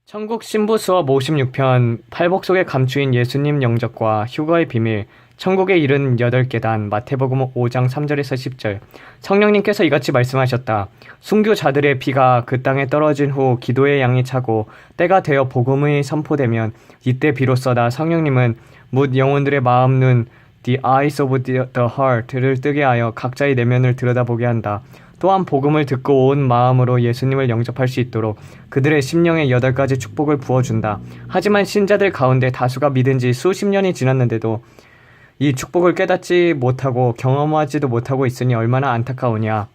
천국 신부 수업 56편 팔복 속에 감추인 예수님 영접과 휴거의 비밀 천국에 이른 8계단 마태복음 5장 3절에서 10절 성령님께서 이같이 말씀하셨다. 순교자들의 피가 그 땅에 떨어진 후 기도의 양이 차고 때가 되어 복음이 선포되면 이때 비로소 나 성령님은 묻 영혼들의 마음 눈 the eyes of the heart를 뜨게 하여 각자의 내면을 들여다보게 한다. 또한 복음을 듣고 온 마음으로 예수님을 영접할 수 있도록 그들의 심령에 8가지 축복을 부어준다. 하지만 신자들 가운데 다수가 믿은 지 수십 년이 지났는데도 이 축복을 깨닫지 못하고 경험하지도 못하고 있으니 얼마나 안타까우냐.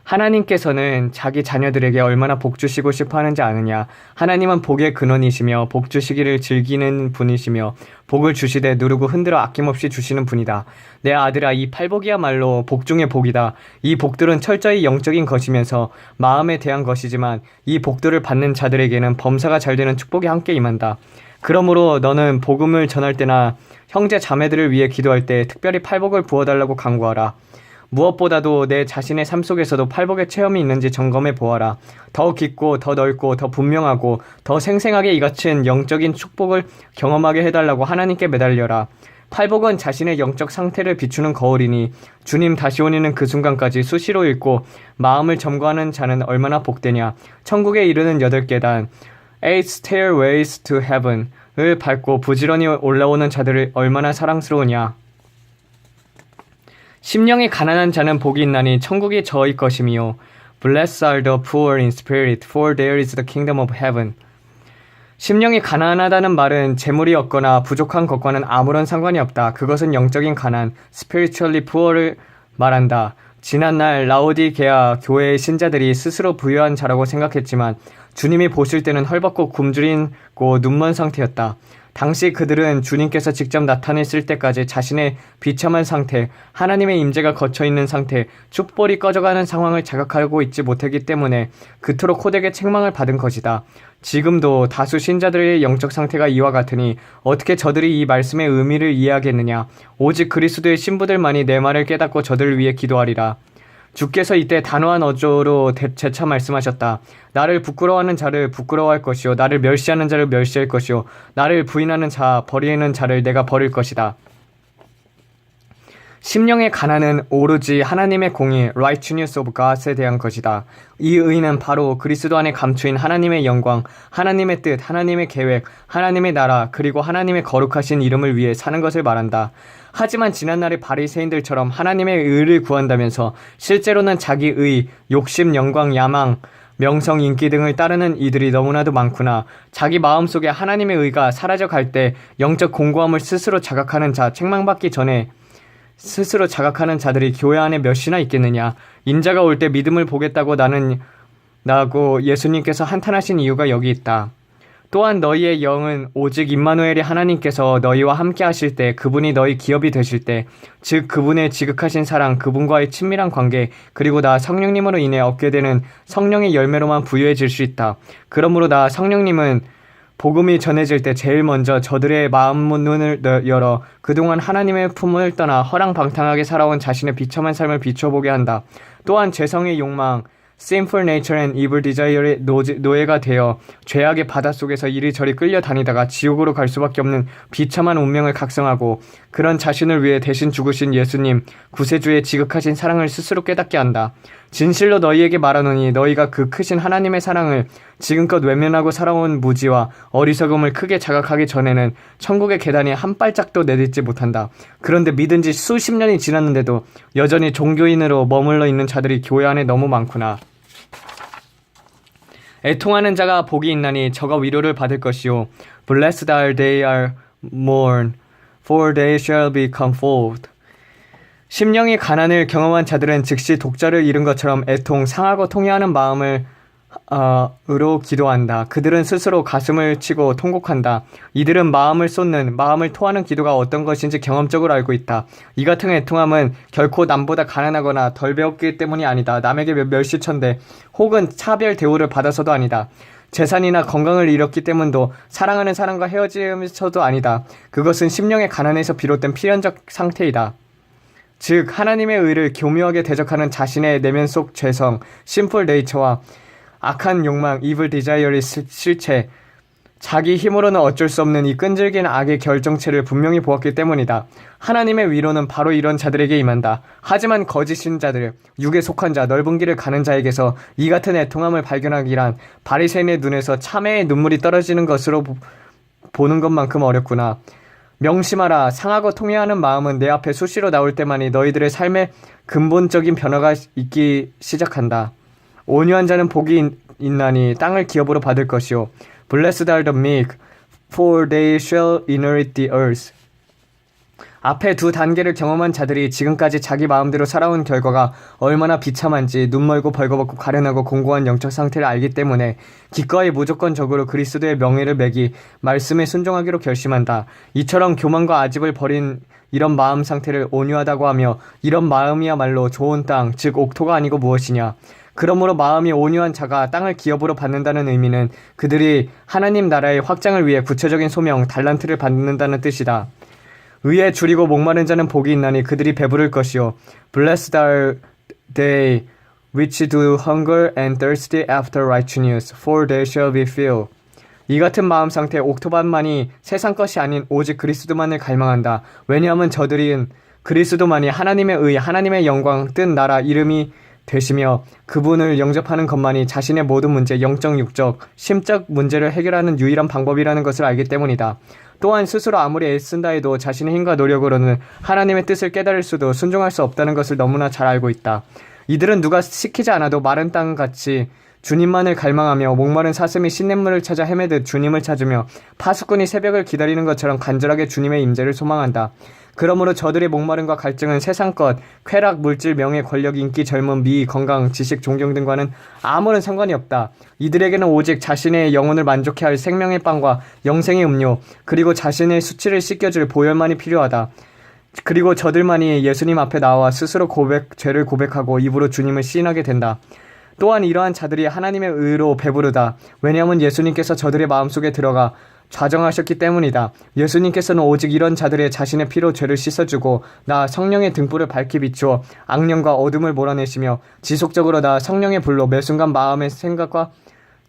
하나님께서는 자기 자녀들에게 얼마나 복 주시고 싶어 하는지 아느냐. 하나님은 복의 근원이시며 복 주시기를 즐기는 분이시며 복을 주시되 누르고 흔들어 아낌없이 주시는 분이다. 내 아들아, 이 팔복이야말로 복 중의 복이다. 이 복들은 철저히 영적인 것이면서 마음에 대한 것이지만 이 복들을 받는 자들에게는 범사가 잘 되는 축복이 함께 임한다. 그러므로 너는 복음을 전할 때나 형제 자매들을 위해 기도할 때 특별히 팔복을 부어달라고 간구하라. 무엇보다도 내 자신의 삶 속에서도 팔복의 체험이 있는지 점검해 보아라. 더 깊고 더 넓고 더 분명하고 더 생생하게 이 같은 영적인 축복을 경험하게 해달라고 하나님께 매달려라. 팔복은 자신의 영적 상태를 비추는 거울이니 주님 다시 오시는 그 순간까지 수시로 읽고 마음을 점거하는 자는 얼마나 복되냐. 천국에 이르는 8계단 Eight Stairways to Heaven을 밟고 부지런히 올라오는 자들을 얼마나 사랑스러우냐. 심령이 가난한 자는 복이 있나니 천국이 저희 것이며 Blessed are the poor in spirit, for there is the kingdom of heaven. 심령이 가난하다는 말은 재물이 없거나 부족한 것과는 아무런 상관이 없다. 그것은 영적인 가난, spiritually poor를 말한다. 지난날 라오디게아 교회의 신자들이 스스로 부유한 자라고 생각했지만 주님이 보실 때는 헐벗고 굶주리고 눈먼 상태였다. 당시 그들은 주님께서 직접 나타냈을 때까지 자신의 비참한 상태, 하나님의 임재가 거쳐있는 상태, 촛불이 꺼져가는 상황을 자각하고 있지 못하기 때문에 그토록 호되게 책망을 받은 것이다. 지금도 다수 신자들의 영적 상태가 이와 같으니 어떻게 저들이 이 말씀의 의미를 이해하겠느냐. 오직 그리스도의 신부들만이 내 말을 깨닫고 저들을 위해 기도하리라. 주께서 이때 단호한 어조로 재차 말씀하셨다. 나를 부끄러워하는 자를 부끄러워할 것이요 나를 멸시하는 자를 멸시할 것이요 나를 부인하는 자 버리는 자를 내가 버릴 것이다. 심령의 가난은 오로지 하나님의 공의 righteousness of God에 대한 것이다. 이 의는 바로 그리스도 안에 감추인 하나님의 영광, 하나님의 뜻, 하나님의 계획, 하나님의 나라, 그리고 하나님의 거룩하신 이름을 위해 사는 것을 말한다. 하지만 지난날의 바리새인들처럼 하나님의 의를 구한다면서 실제로는 자기 의, 욕심, 영광, 야망, 명성, 인기 등을 따르는 이들이 너무나도 많구나. 자기 마음속에 하나님의 의가 사라져갈 때 영적 공고함을 스스로 자각하는 자, 책망받기 전에 스스로 자각하는 자들이 교회 안에 몇이나 있겠느냐. 인자가 올 때 믿음을 보겠다고 나고 예수님께서 한탄하신 이유가 여기 있다. 또한 너희의 영은 오직 임마누엘의 하나님께서 너희와 함께 하실 때, 그분이 너희 기업이 되실 때, 즉 그분의 지극하신 사랑, 그분과의 친밀한 관계, 그리고 나 성령님으로 인해 얻게 되는 성령의 열매로만 부유해질 수 있다. 그러므로 나 성령님은 복음이 전해질 때 제일 먼저 저들의 마음 눈을 열어 그동안 하나님의 품을 떠나 허랑방탕하게 살아온 자신의 비참한 삶을 비춰보게 한다. 또한 죄성의 욕망, sinful nature and evil desire의 노예가 되어 죄악의 바닷속에서 이리저리 끌려다니다가 지옥으로 갈 수밖에 없는 비참한 운명을 각성하고 그런 자신을 위해 대신 죽으신 예수님, 구세주의 지극하신 사랑을 스스로 깨닫게 한다. 진실로 너희에게 말하노니 너희가 그 크신 하나님의 사랑을 지금껏 외면하고 살아온 무지와 어리석음을 크게 자각하기 전에는 천국의 계단에 한 발짝도 내딛지 못한다. 그런데 믿은 지 수십 년이 지났는데도 여전히 종교인으로 머물러 있는 자들이 교회 안에 너무 많구나. 애통하는 자가 복이 있나니 저가 위로를 받을 것이요 Blessed are they are mourn, for they shall be comforted. 심령이 가난을 경험한 자들은 즉시 독자를 잃은 것처럼 애통, 상하고 통회하는 마음으로 기도한다. 그들은 스스로 가슴을 치고 통곡한다. 이들은 마음을 쏟는, 마음을 토하는 기도가 어떤 것인지 경험적으로 알고 있다. 이 같은 애통함은 결코 남보다 가난하거나 덜 배웠기 때문이 아니다. 남에게 멸시천대 혹은 차별 대우를 받아서도 아니다. 재산이나 건강을 잃었기 때문도 사랑하는 사람과 헤어지면서도 아니다. 그것은 심령의 가난에서 비롯된 필연적 상태이다. 즉 하나님의 의를 교묘하게 대적하는 자신의 내면 속 죄성, 심플 네이처와 악한 욕망, evil desire의 실체, 자기 힘으로는 어쩔 수 없는 이 끈질긴 악의 결정체를 분명히 보았기 때문이다. 하나님의 위로는 바로 이런 자들에게 임한다. 하지만 거짓 신자들, 육에 속한 자, 넓은 길을 가는 자에게서 이 같은 애통함을 발견하기란 바리새인의 눈에서 참회의 눈물이 떨어지는 것으로 보는 것만큼 어렵구나. 명심하라. 상하고 통회하는 마음은 내 앞에 수시로 나올 때만이 너희들의 삶에 근본적인 변화가 있기 시작한다. 온유한 자는 복이 있나니 땅을 기업으로 받을 것이요. Blessed are the meek, for they shall inherit the earth. 앞에 두 단계를 경험한 자들이 지금까지 자기 마음대로 살아온 결과가 얼마나 비참한지 눈 멀고 벌거벗고 가련하고 공고한 영적 상태를 알기 때문에 기꺼이 무조건적으로 그리스도의 명예를 매기 말씀에 순종하기로 결심한다. 이처럼 교만과 아집을 버린 이런 마음 상태를 온유하다고 하며 이런 마음이야말로 좋은 땅, 즉 옥토가 아니고 무엇이냐. 그러므로 마음이 온유한 자가 땅을 기업으로 받는다는 의미는 그들이 하나님 나라의 확장을 위해 구체적인 소명, 달란트를 받는다는 뜻이다. 의에 줄이고 목마른 자는 복이 있나니 그들이 배부를 것이요. Blessed are they which do hunger and thirsty after righteousness, for they shall be filled. 이 같은 마음 상태 옥토반만이 세상 것이 아닌 오직 그리스도만을 갈망한다. 왜냐하면 저들은 그리스도만이 하나님의 의, 하나님의 영광, 뜬 나라 이름이 되시며 그분을 영접하는 것만이 자신의 모든 문제, 영적, 육적, 심적 문제를 해결하는 유일한 방법이라는 것을 알기 때문이다. 또한 스스로 아무리 애쓴다 해도 자신의 힘과 노력으로는 하나님의 뜻을 깨달을 수도 순종할 수 없다는 것을 너무나 잘 알고 있다. 이들은 누가 시키지 않아도 마른 땅같이 주님만을 갈망하며 목마른 사슴이 신냇물을 찾아 헤매듯 주님을 찾으며 파수꾼이 새벽을 기다리는 것처럼 간절하게 주님의 임재를 소망한다. 그러므로 저들의 목마름과 갈증은 세상 것, 쾌락, 물질, 명예, 권력, 인기, 젊음, 미, 건강, 지식, 존경 등과는 아무런 상관이 없다. 이들에게는 오직 자신의 영혼을 만족해 할 생명의 빵과 영생의 음료, 그리고 자신의 수치를 씻겨줄 보혈만이 필요하다. 그리고 저들만이 예수님 앞에 나와 스스로 죄를 고백하고 입으로 주님을 시인하게 된다. 또한 이러한 자들이 하나님의 의로 배부르다. 왜냐하면 예수님께서 저들의 마음속에 들어가 좌정하셨기 때문이다. 예수님께서는 오직 이런 자들의 자신의 피로 죄를 씻어주고 나 성령의 등불을 밝히 비추어 악령과 어둠을 몰아내시며 지속적으로 나 성령의 불로 매순간 마음의 생각과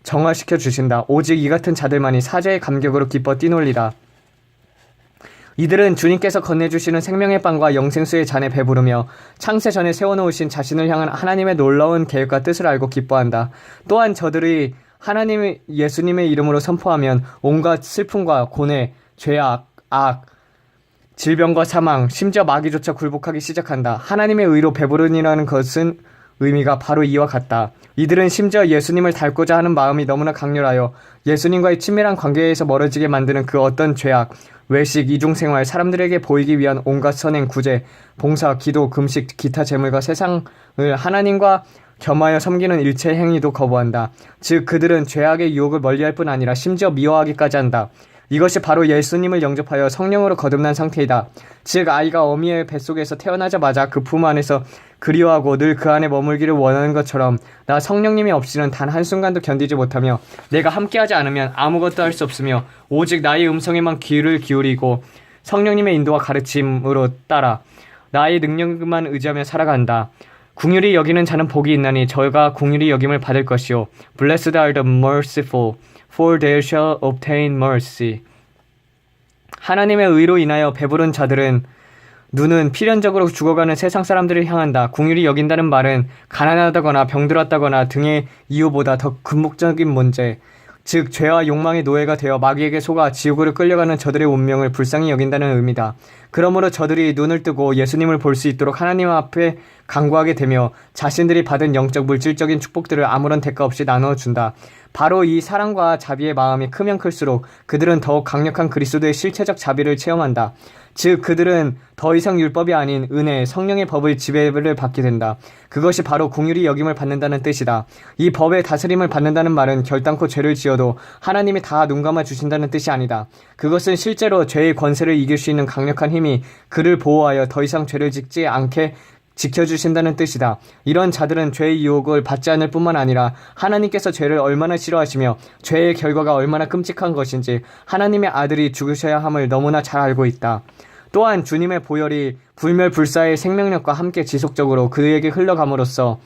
정화시켜 주신다. 오직 이 같은 자들만이 사죄의 감격으로 기뻐 뛰놀리다. 이들은 주님께서 건네주시는 생명의 빵과 영생수의 잔에 배부르며 창세 전에 세워놓으신 자신을 향한 하나님의 놀라운 계획과 뜻을 알고 기뻐한다. 또한 저들이 하나님의 예수님의 이름으로 선포하면 온갖 슬픔과 고뇌, 죄악, 악, 질병과 사망, 심지어 마귀조차 굴복하기 시작한다. 하나님의 의로 배부른이라는 것은 의미가 바로 이와 같다. 이들은 심지어 예수님을 닮고자 하는 마음이 너무나 강렬하여 예수님과의 친밀한 관계에서 멀어지게 만드는 그 어떤 죄악, 외식, 이중생활, 사람들에게 보이기 위한 온갖 선행, 구제, 봉사, 기도, 금식, 기타 재물과 세상을 하나님과 겸하여 섬기는 일체 행위도 거부한다. 즉 그들은 죄악의 유혹을 멀리할 뿐 아니라 심지어 미워하기까지 한다. 이것이 바로 예수님을 영접하여 성령으로 거듭난 상태이다. 즉 아이가 어미의 뱃속에서 태어나자마자 그 품 안에서 그리워하고 늘 그 안에 머물기를 원하는 것처럼 나 성령님이 없이는 단 한순간도 견디지 못하며 내가 함께하지 않으면 아무것도 할 수 없으며 오직 나의 음성에만 귀를 기울이고 성령님의 인도와 가르침으로 따라 나의 능력만 의지하며 살아간다. 긍휼히 여기는 자는 복이 있나니 저희가 긍휼히 여김을 받을 것이요. Blessed are the merciful, for they shall obtain mercy. 하나님의 의로 인하여 배부른 자들은 눈은 필연적으로 죽어가는 세상 사람들을 향한다. 긍휼히 여긴다는 말은 가난하다거나 병들었다거나 등의 이유보다 더 근본적인 문제, 즉 죄와 욕망의 노예가 되어 마귀에게 속아 지옥으로 끌려가는 저들의 운명을 불쌍히 여긴다는 의미다. 그러므로 저들이 눈을 뜨고 예수님을 볼 수 있도록 하나님 앞에 간구하게 되며 자신들이 받은 영적 물질적인 축복들을 아무런 대가 없이 나눠준다. 바로 이 사랑과 자비의 마음이 크면 클수록 그들은 더욱 강력한 그리스도의 실체적 자비를 체험한다. 즉 그들은 더 이상 율법이 아닌 은혜, 성령의 법의 지배를 받게 된다. 그것이 바로 긍휼히 여김을 받는다는 뜻이다. 이 법의 다스림을 받는다는 말은 결단코 죄를 지어도 하나님이 다 눈감아 주신다는 뜻이 아니다. 그것은 실제로 죄의 권세를 이길 수 있는 강력한 힘이 그를 보호하여 더 이상 죄를 짓지 않게 지켜주신다는 뜻이다. 이런 자들은 죄의 유혹을 받지 않을 뿐만 아니라 하나님께서 죄를 얼마나 싫어하시며 죄의 결과가 얼마나 끔찍한 것인지 하나님의 아들이 죽으셔야 함을 너무나 잘 알고 있다. 또한 주님의 보혈이 불멸불사의 생명력과 함께 지속적으로 그에게 흘러감으로써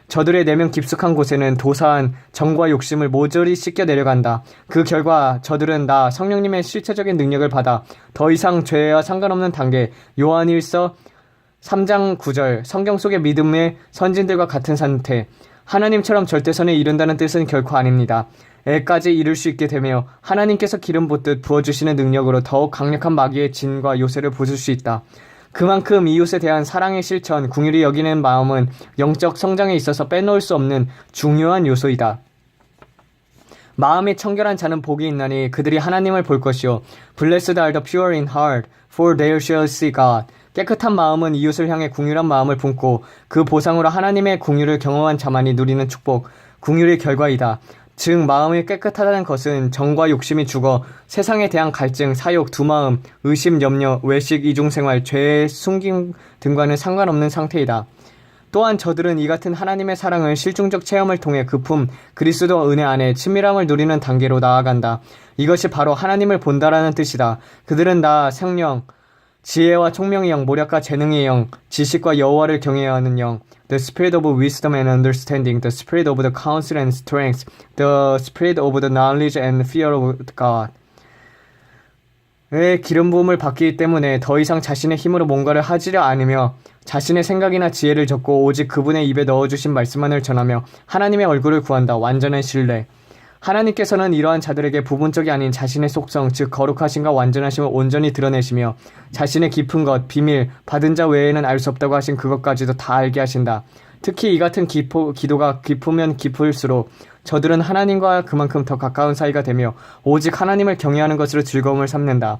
저들의 내면 깊숙한 곳에는 도사한 정과 욕심을 모조리 씻겨 내려간다. 그 결과 저들은 나 성령님의 실체적인 능력을 받아 더 이상 죄와 상관없는 단계, 요한일서 3장 9절, 성경 속의 믿음의 선진들과 같은 상태, 하나님처럼 절대선에 이른다는 뜻은 결코 아닙니다. 애까지 이룰 수 있게 되며 하나님께서 기름 붓듯 부어주시는 능력으로 더욱 강력한 마귀의 진과 요새를 부술 수 있다. 그만큼 이웃에 대한 사랑의 실천, 긍휼히 여기는 마음은 영적 성장에 있어서 빼놓을 수 없는 중요한 요소이다. 마음이 청결한 자는 복이 있나니 그들이 하나님을 볼 것이요. Blessed are the pure in heart, for they shall see God. 깨끗한 마음은 이웃을 향해 긍휼한 마음을 품고 그 보상으로 하나님의 긍휼을 경험한 자만이 누리는 축복, 긍휼의 결과이다. 즉 마음이 깨끗하다는 것은 정과 욕심이 죽어 세상에 대한 갈증, 사욕, 두마음, 의심, 염려, 외식, 이중생활, 죄의 숨김 등과는 상관없는 상태이다. 또한 저들은 이 같은 하나님의 사랑을 실중적 체험을 통해 그품 그리스도 은혜 안에 친밀함을 누리는 단계로 나아간다. 이것이 바로 하나님을 본다라는 뜻이다. 그들은 나 성령, 지혜와 총명의 영, 모략과 재능의 영, 지식과 여호와를 경외해야 하는 영, the spirit of wisdom and understanding, the spirit of the counsel and strength, the spirit of the knowledge and fear of God. 의 기름 부음을 받기 때문에 더 이상 자신의 힘으로 뭔가를 하지려 않으며 자신의 생각이나 지혜를 적고 오직 그분의 입에 넣어주신 말씀만을 전하며 하나님의 얼굴을 구한다. 완전한 신뢰. 하나님께서는 이러한 자들에게 부분적이 아닌 자신의 속성, 즉 거룩하심과 완전하심을 온전히 드러내시며 자신의 깊은 것, 비밀, 받은 자 외에는 알 수 없다고 하신 그것까지도 다 알게 하신다. 특히 이 같은 기도가 깊으면 깊을수록 저들은 하나님과 그만큼 더 가까운 사이가 되며 오직 하나님을 경외하는 것으로 즐거움을 삼는다.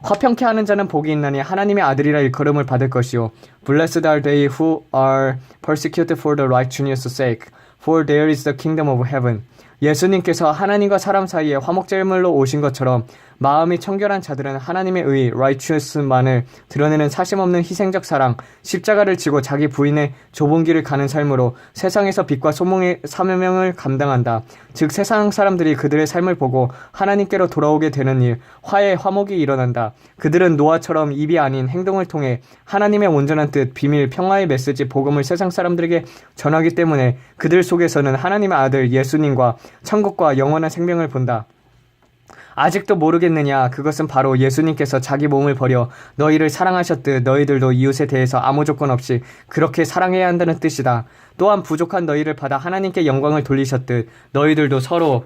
화평케 하는 자는 복이 있나니 하나님의 아들이라 일컬음을 받을 것이요. Blessed are they who are persecuted for the righteousness' sake, for there is the kingdom of heaven. 예수님께서 하나님과 사람 사이에 화목제물로 오신 것처럼 마음이 청결한 자들은 하나님의 의, righteous만을 드러내는 사심없는 희생적 사랑, 십자가를 지고 자기 부인의 좁은 길을 가는 삶으로 세상에서 빛과 소명의 사명을 감당한다. 즉 세상 사람들이 그들의 삶을 보고 하나님께로 돌아오게 되는 일, 화해, 화목이 일어난다. 그들은 노아처럼 입이 아닌 행동을 통해 하나님의 온전한 뜻, 비밀, 평화의 메시지, 복음을 세상 사람들에게 전하기 때문에 그들 속에서는 하나님의 아들 예수님과 천국과 영원한 생명을 본다. 아직도 모르겠느냐? 그것은 바로 예수님께서 자기 몸을 버려 너희를 사랑하셨듯 너희들도 이웃에 대해서 아무 조건 없이 그렇게 사랑해야 한다는 뜻이다. 또한 부족한 너희를 받아 하나님께 영광을 돌리셨듯 너희들도 서로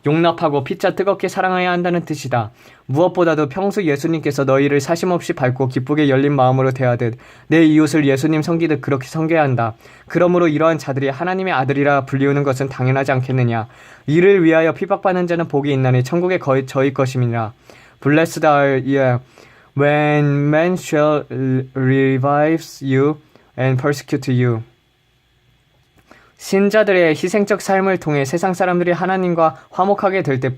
용납하고 피차 뜨겁게 사랑해야 한다는 뜻이다. 무엇보다도 평소 예수님께서 너희를 사심없이 밝고 기쁘게 열린 마음으로 대하듯 내 이웃을 예수님 섬기듯 그렇게 섬겨야 한다. 그러므로 이러한 자들이 하나님의 아들이라 불리우는 것은 당연하지 않겠느냐. 이를 위하여 핍박받는 자는 복이 있나니 천국에 거의 저희 것임이니라. Blessed are ye when men shall revive you and persecute you. 신자들의 희생적 삶을 통해 세상 사람들이 하나님과 화목하게 될 때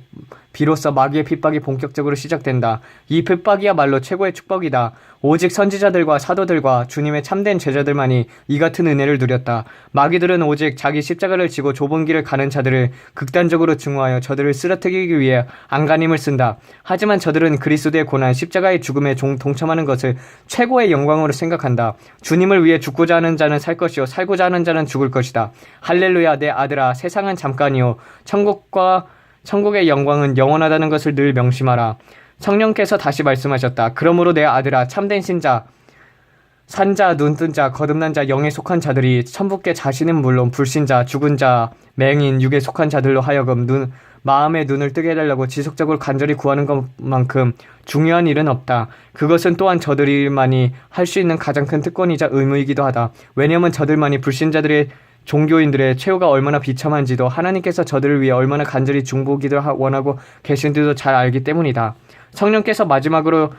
비로소 마귀의 핍박이 본격적으로 시작된다. 이 핍박이야말로 최고의 축복이다. 오직 선지자들과 사도들과 주님의 참된 제자들만이 이 같은 은혜를 누렸다. 마귀들은 오직 자기 십자가를 지고 좁은 길을 가는 자들을 극단적으로 증오하여 저들을 쓰러뜨리기 위해 안간힘을 쓴다. 하지만 저들은 그리스도의 고난, 십자가의 죽음에 동참하는 것을 최고의 영광으로 생각한다. 주님을 위해 죽고자 하는 자는 살 것이요 살고자 하는 자는 죽을 것이다. 할렐루야. 내 아들아, 세상은 잠깐이요 천국의 영광은 영원하다는 것을 늘 명심하라. 성령께서 다시 말씀하셨다. 그러므로 내 아들아, 참된 신자, 산자, 눈뜬 자, 거듭난 자, 영에 속한 자들이 천부께 자신은 물론 불신자, 죽은 자, 맹인, 육에 속한 자들로 하여금 마음의 눈을 뜨게 해달라고 지속적으로 간절히 구하는 것만큼 중요한 일은 없다. 그것은 또한 저들만이 할 수 있는 가장 큰 특권이자 의무이기도 하다. 왜냐하면 저들만이 불신자들의 종교인들의 최후가 얼마나 비참한지도 하나님께서 저들을 위해 얼마나 간절히 중보기도를 원하고 계신지도 잘 알기 때문이다. 성령께서 마지막으로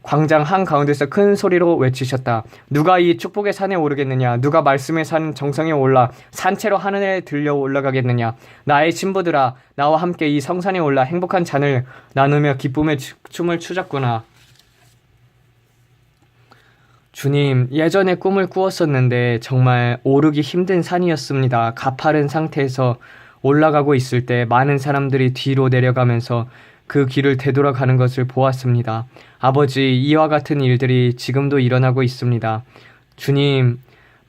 광장 한가운데서 큰 소리로 외치셨다. 누가 이 축복의 산에 오르겠느냐? 누가 말씀의 산 정상에 올라 산채로 하늘에 들려 올라가겠느냐? 나의 신부들아, 나와 함께 이 성산에 올라 행복한 잔을 나누며 기쁨의 춤을 추자꾸나. 주님, 예전에 꿈을 꾸었었는데 정말 오르기 힘든 산이었습니다. 가파른 상태에서 올라가고 있을 때 많은 사람들이 뒤로 내려가면서 그 길을 되돌아가는 것을 보았습니다. 아버지, 이와 같은 일들이 지금도 일어나고 있습니다. 주님,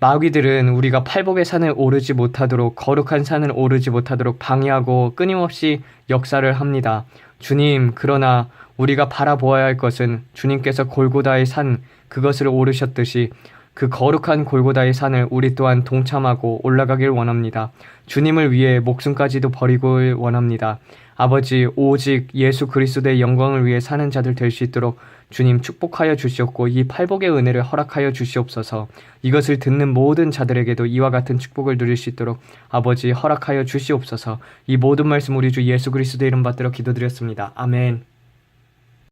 마귀들은 우리가 팔복의 산을 오르지 못하도록, 거룩한 산을 오르지 못하도록 방해하고 끊임없이 역사를 합니다. 주님, 그러나 우리가 바라보아야 할 것은 주님께서 골고다의 산, 그것을 오르셨듯이 그 거룩한 골고다의 산을 우리 또한 동참하고 올라가길 원합니다. 주님을 위해 목숨까지도 버리고 원합니다. 아버지, 오직 예수 그리스도의 영광을 위해 사는 자들 될 수 있도록 주님 축복하여 주시옵고 이 팔복의 은혜를 허락하여 주시옵소서. 이것을 듣는 모든 자들에게도 이와 같은 축복을 누릴 수 있도록 아버지 허락하여 주시옵소서. 이 모든 말씀 우리 주 예수 그리스도의 이름 받들어 기도드렸습니다. 아멘.